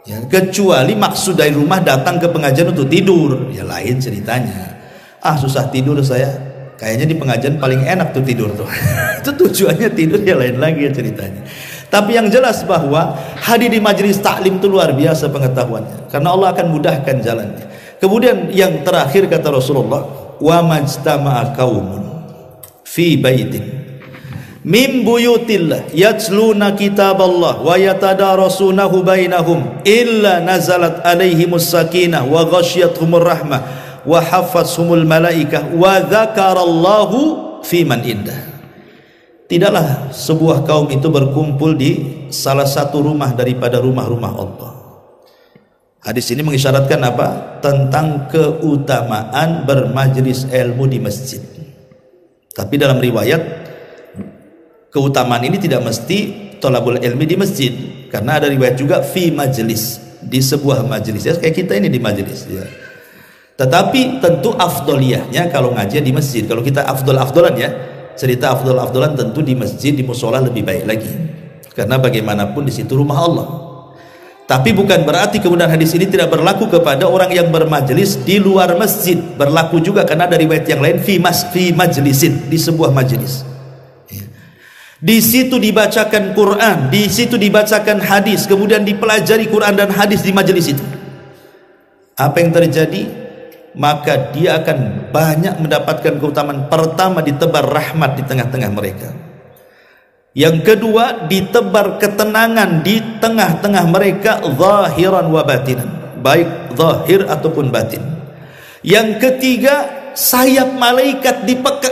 Speaker 1: ya, kecuali maksud dari rumah datang ke pengajian untuk tidur, ya lain ceritanya. susah tidur saya. Kayaknya di pengajian paling enak tuh tidur tuh. Itu tujuannya tidur, ya lain lagi ya ceritanya. Tapi yang jelas bahwa hadir di majelis taklim itu luar biasa pengetahuannya, karena Allah akan mudahkan jalannya. Kemudian yang terakhir kata Rasulullah, wa majtama'a qaumun fi baitin min buyutillah yatluna kitaballah wa yatadarasunahu bainahum illa nazalat alaihimus sakinah wa ghasyiyatuhumur rahmah wa hafathumul malaikah wa dzakarallahu fi man indah. Tidaklah sebuah kaum itu berkumpul di salah satu rumah daripada rumah-rumah Allah. Hadis ini mengisyaratkan apa? Tentang keutamaan bermajlis ilmu di masjid. Tapi dalam riwayat keutamaan ini tidak mesti thalabul ilmi di masjid, karena ada riwayat juga fi majlis, di sebuah majlis, ya kayak kita ini di majlis ya. Tetapi tentu afdoliyahnya kalau ngaji di masjid. Kalau kita afdolan ya, cerita afdolan tentu di masjid, di musola lebih baik lagi, karena bagaimanapun di situ rumah Allah. Tapi bukan berarti kemudian hadis ini tidak berlaku kepada orang yang bermajlis di luar masjid. Berlaku juga, karena ada riwayat yang lain fi majlisin, di sebuah majlis. Di situ dibacakan Quran, di situ dibacakan hadis, kemudian dipelajari Quran dan hadis di majelis itu. Apa yang terjadi? Maka dia akan banyak mendapatkan keutamaan. Pertama, ditebar rahmat di tengah-tengah mereka. Yang kedua, ditebar ketenangan di tengah-tengah mereka, zahiran wa batinan, baik zahir ataupun batin. Yang ketiga, sayap malaikat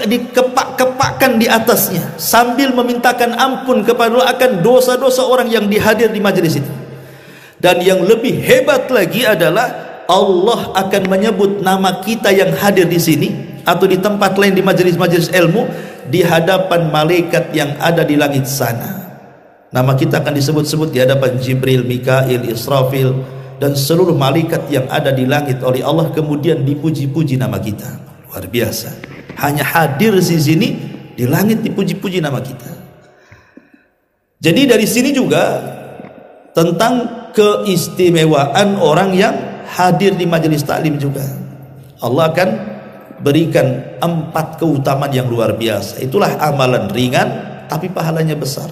Speaker 1: dikepak-kepakkan di atasnya sambil memintakan ampun kepada Allah akan dosa-dosa orang yang dihadir di majelis itu. Dan yang lebih hebat lagi adalah Allah akan menyebut nama kita yang hadir di sini atau di tempat lain di majelis-majelis ilmu di hadapan malaikat yang ada di langit sana. Nama kita akan disebut-sebut di hadapan Jibril, Mikail, Israfil dan seluruh malaikat yang ada di langit oleh Allah, kemudian dipuji-puji nama kita. Luar biasa. Hanya hadir di sini, di langit dipuji-puji nama kita. Jadi dari sini juga tentang keistimewaan orang yang hadir di majelis taklim juga. Allah akan berikan 4 keutamaan yang luar biasa. Itulah amalan ringan tapi pahalanya besar.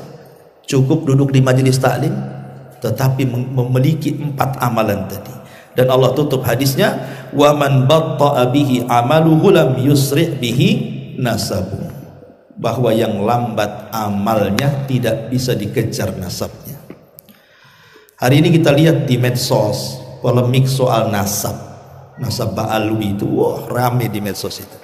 Speaker 1: Cukup duduk di majelis taklim tetapi memiliki 4 amalan tadi. Dan Allah tutup hadisnya, wa man batta'a bihi amaluhu lam yusri' bihi nasabu, bahwa yang lambat amalnya tidak bisa dikejar nasabnya. Hari ini kita lihat di medsos polemik soal nasab Ba'alwi itu, rame di medsos itu.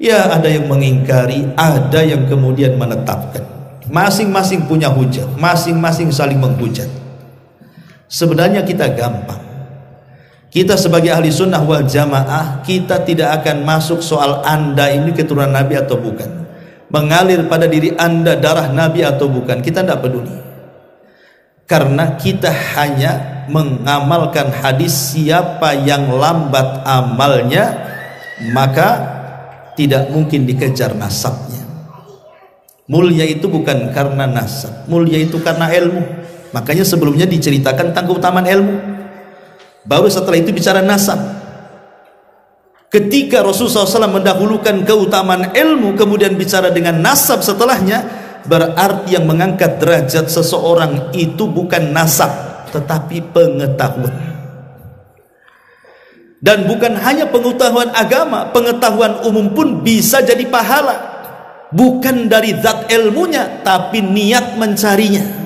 Speaker 1: Ya, ada yang mengingkari, ada yang kemudian menetapkan. Masing-masing punya hujah, masing-masing saling menghujat. Sebenarnya kita gampang. Kita sebagai ahli sunnah wal jamaah, kita tidak akan masuk soal anda ini keturunan Nabi atau bukan, mengalir pada diri anda darah Nabi atau bukan, kita tidak peduli. Karena kita hanya mengamalkan hadis, siapa yang lambat amalnya maka tidak mungkin dikejar nasabnya. Mulia itu bukan karena nasab, mulia itu karena ilmu. Makanya sebelumnya diceritakan tentang keutamaan ilmu, baru setelah itu bicara nasab. Ketika Rasulullah SAW mendahulukan keutamaan ilmu kemudian bicara dengan nasab setelahnya, berarti yang mengangkat derajat seseorang itu bukan nasab tetapi pengetahuan. Dan bukan hanya pengetahuan agama, pengetahuan umum pun bisa jadi pahala, bukan dari zat ilmunya tapi niat mencarinya.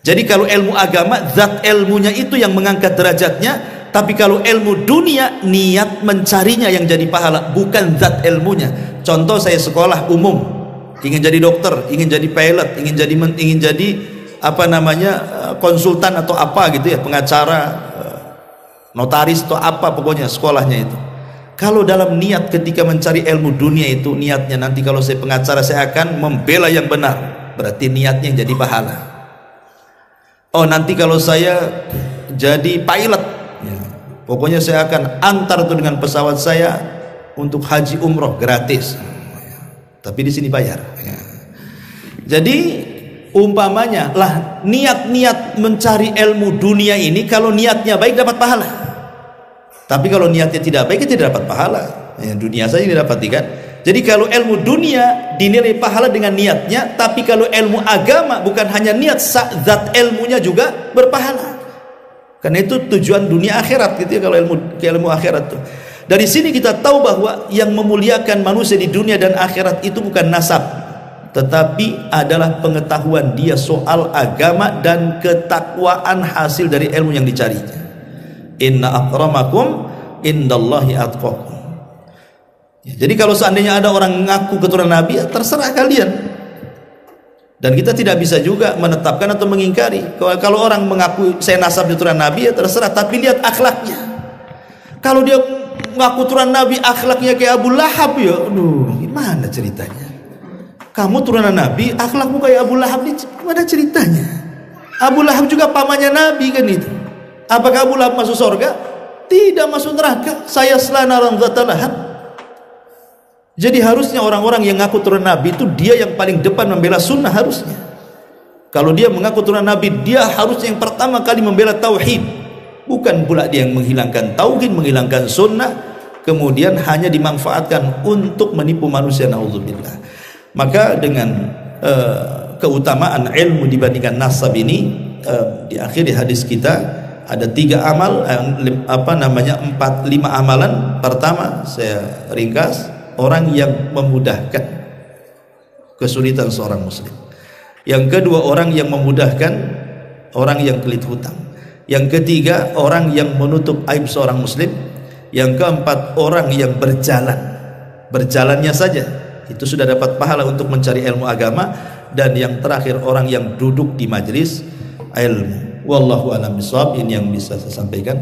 Speaker 1: Jadi kalau ilmu agama, zat ilmunya itu yang mengangkat derajatnya, tapi kalau ilmu dunia, niat mencarinya yang jadi pahala, bukan zat ilmunya. Contoh, saya sekolah umum, ingin jadi dokter, ingin jadi pilot, ingin jadi apa namanya, konsultan atau apa gitu ya, pengacara, notaris atau apa, pokoknya sekolahnya itu. Kalau dalam niat ketika mencari ilmu dunia itu, niatnya nanti kalau saya pengacara saya akan membela yang benar, berarti niatnya jadi pahala. Oh, nanti kalau saya jadi pilot ya, pokoknya saya akan antar itu dengan pesawat saya untuk haji umroh gratis, tapi di sini bayar ya. Jadi umpamanya lah, niat-niat mencari ilmu dunia ini kalau niatnya baik dapat pahala, tapi kalau niatnya tidak baik tidak dapat pahala dunia saja didapati kan. Jadi kalau ilmu dunia dinilai pahala dengan niatnya, tapi kalau ilmu agama bukan hanya niat, zat ilmunya juga berpahala. Karena itu tujuan dunia akhirat gitu ya, kalau ilmu akhirat tuh. Dari sini kita tahu bahwa yang memuliakan manusia di dunia dan akhirat itu bukan nasab, tetapi adalah pengetahuan dia soal agama dan ketakwaan hasil dari ilmu yang dicarinya. Inna akramakum indallahi atqakum. Ya, jadi kalau seandainya ada orang mengaku keturunan Nabi, ya terserah kalian. Dan kita tidak bisa juga menetapkan atau mengingkari. Kalau orang mengaku saya nasab keturunan Nabi, ya terserah. Tapi lihat akhlaknya. Kalau dia mengaku keturunan Nabi, akhlaknya kayak Abu Lahab, ya, aduh, gimana ceritanya? Kamu turunan Nabi, akhlakmu kayak Abu Lahab, gimana ceritanya? Abu Lahab juga pamannya Nabi kan itu. Apakah Abu Lahab masuk surga? Tidak masuk neraka. Saya selanaran zatalahat. Jadi harusnya orang-orang yang ngaku turunan Nabi itu dia yang paling depan membela sunnah harusnya. Kalau dia mengaku turunan Nabi, dia harusnya yang pertama kali membela tauhid. Bukan pula dia yang menghilangkan tauhid, menghilangkan sunnah, kemudian hanya dimanfaatkan untuk menipu manusia, naudzubillah. Maka dengan keutamaan ilmu dibandingkan nasab ini, di akhir hadis kita ada 3 amal, 5 amalan. Pertama saya ringkas, orang yang memudahkan kesulitan seorang muslim. Yang kedua, orang yang memudahkan orang yang kelit hutang. Yang ketiga, orang yang menutup aib seorang muslim. Yang keempat, orang yang berjalannya saja itu sudah dapat pahala untuk mencari ilmu agama. Dan yang terakhir, orang yang duduk di majelis ilmu. Wallahu a'lam bishawab. Ini yang bisa saya sampaikan.